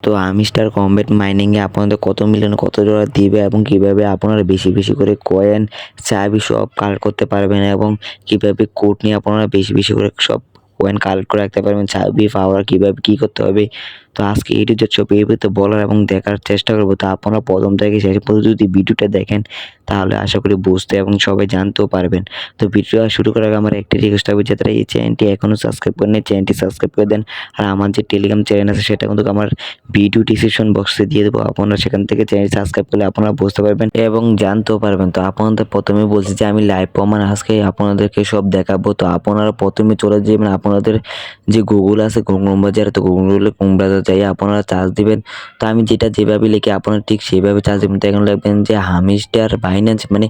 তো আমিস্টার কমব্যাট মাইনিংয়ে আপনাদের কত মিলিয়ন কত ডলার দিবে এবং কিভাবে আপনারা বেশি বেশি করে কয়েন চাবি সব কালেক্ট করতে পারবেন এবং কিভাবে কোড নিয়ে আপনারা বেশি বেশি করে সব কয়েন কালেক্ট করে রাখতে পারবেন, চাবি পাওয়ার কিভাবে কি করতে হবে। তো আজকে এই যে সব এই তো বলার এবং দেখার চেষ্টা করবো। তো আপনারা প্রথম থেকে শেষ পর্যন্ত যদি ভিডিওটা দেখেন তাহলে আশা করি বুঝতে এবং সবাই জানতেও পারবেন। তো ভিডিও শুরু করার আগে আমার একটি রিকোয়েস্ট থাকবে, যারা এই চ্যানেলটি এখনও সাবস্ক্রাইব করেন চ্যানেলটি সাবস্ক্রাইব করে দেন। আর আমার যে টেলিগ্রাম চ্যানেল আছে সেটা কিন্তু আমার ভিডিও ডিসক্রিপশন বক্সে দিয়ে দেবো, আপনারা সেখান থেকে চ্যানেল সাবস্ক্রাইব করলে আপনারা বুঝতে পারবেন এবং জানতেও পারবেন। তো আপনাদের প্রথমে বলছি যে আমি লাইভ প্রমাণ আজকে আপনাদেরকে সব দেখাবো। তো আপনারা প্রথমে চলে যাবেন আপনাদের যে গুগল আছে ক্রোম বাজারে, তো গুগলে ক্রোম বাজার যাই আপনারা চার্জ দিবেন। তো আমি যেটা যেভাবে লিখি আপনারা ঠিক সেভাবে চার্জ দেবেন। তো এখানে লিখবেন যে হামিস্টার বাইন্যান্স মানে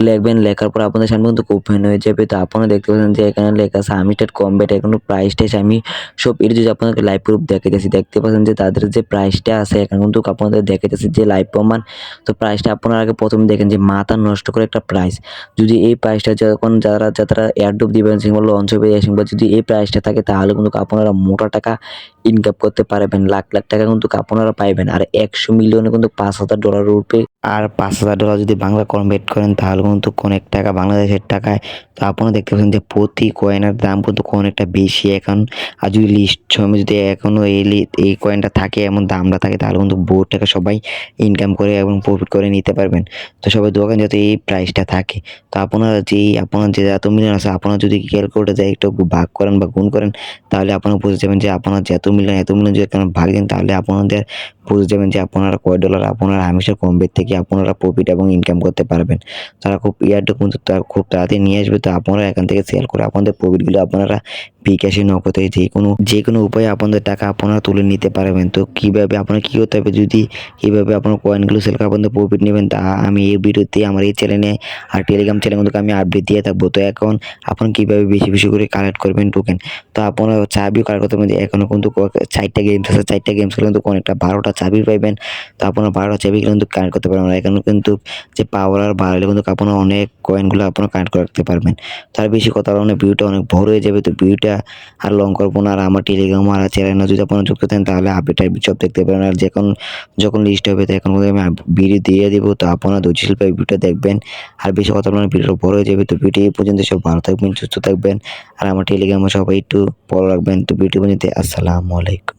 লিখবেন, লেখার পর আপনাদের সামনে কিন্তু ওপেন হয়ে যাবে। তো আপনারা দেখতে পাচ্ছেন যে এখানে লেখা আছে হামিস্টার কমব্যাট, এখন প্রাইসটা আমি সব এর যদি আপনাদের লাইভ প্রুফ দেখাইতেছি, দেখতে পাচ্ছেন যে তাদের যে প্রাইসটা আছে এখন কিন্তু আপনাদের দেখাইতেছি যে লাইভ প্রমাণ। তো প্রাইসটা আপনারা আগে প্রথমে দেখেন যে মাথা নষ্ট করে একটা প্রাইস, যদি এই প্রাইসটা যখন যারা যারা এয়ারড্রপ দিবেন কিংবা লঞ্চ হবে কিংবা যদি এই প্রাইসটা থাকে তাহলে কিন্তু আপনারা মোটা টাকা ইনকাম করতে পারবেন, লাখ লাখ টাকা কিন্তু আপনারা পাইবেন। আর 100 মিলিয়নে কিন্তু $5,000 উঠবে। আর $5,000 যদি বাংলা কনভার্ট করেন তাহলে কিন্তু অনেক টাকা বাংলাদেশের টাকায়। তো আপনারা দেখতে পাচ্ছেন যে প্রতি কয়েনের দাম কিন্তু অনেকটা বেশি এখন। আর যদি লিস্ট সময় যদি এখনও এই কয়েনটা থাকে এমন দামটা থাকে তাহলে কিন্তু বহু টাকা সবাই ইনকাম করে এবং প্রফিট করে নিতে পারবেন। তো সবাই দোকান যাতে এই প্রাইসটা থাকে। তো আপনারা আপনার যে এত মিলিয়ন আছে আপনারা যদি ক্যালকুলেটর যায় একটু ভাগ করেন বা গুণ করেন তাহলে আপনারা বুঝে যাবেন যে আপনার যে এত মিলিয়ন যদি আপনারা ভাগ দেন তাহলে আপনাদের বুঝে যাবেন যে আপনারা কয় ডলার আপনারা হামেশা কমবেট থেকে আপনারা প্রফিট এবং ইনকাম করতে পারবেন। তারা খুব কিন্তু তারা খুব তাড়াতাড়ি নিয়ে আসবে। তো আপনারা এখান থেকে সেল করে আপনাদের প্রফিটগুলো আপনারা বিকাশে নগদে যে কোনো উপায়ে আপনাদের টাকা আপনারা তুলে নিতে পারবেন। তো কীভাবে আপনারা কী করতে হবে, যদি কীভাবে আপনার কয়েনগুলো সেল করে আপনাদের প্রফিট নেবেন তা আমি এই ভিডিওতে আমার এই চ্যানেলে আর টেলিগ্রাম চ্যানেলগুলোকে আমি আপডেট দিয়ে থাকবো। তো এখন আপনারা কীভাবে বেশি বেশি করে কালেক্ট করবেন টোকেন, তো আপনারা চাবিও কালেক্ট করতে পারবেন। এখনও কিন্তু 4টা গেমস আছে, 4টা গেমস খেলে কিন্তু অনেকটা 12টা চাবি পাইবেন। তো আপনারা 12টা চাবি কিন্তু কালেক্ট করতে পারবেন। এখনও কিন্তু যে পাওয়ার আর বাড়ালে কিন্তু আপনারা অনেক কয়েনগুলো আপনারা কালেক্ট করে রাখতে পারবেন। তার বেশি কথা বললে ভিডিওটা অনেক বড় হয়ে যাবে। তো ভিডিওটা আর লং করবো না। আর আমার টেলিগ্রাম আর চ্যানেলে যদি আপনারা যুক্ত থাকেন তাহলে আপডেট সব দেখতে পারেন। আর যখন লিস্ট হবে তখন আমি ভিডিও দিয়ে দেবো। তো আপনারা ধৈর্যশীল ভিডিওটা দেখবেন। আর বেশি কথা বললে ভিডিও বড় হয়ে যাবে। তো ভিডিও এই পর্যন্ত সব ভালো থাকবেন, সুস্থ থাকবেন। আর আমার টেলিগ্রামে সবাই একটু ফলো রাখবেন। তো ভিডিও পর্যন্ত আসসালামু আলাইকুম।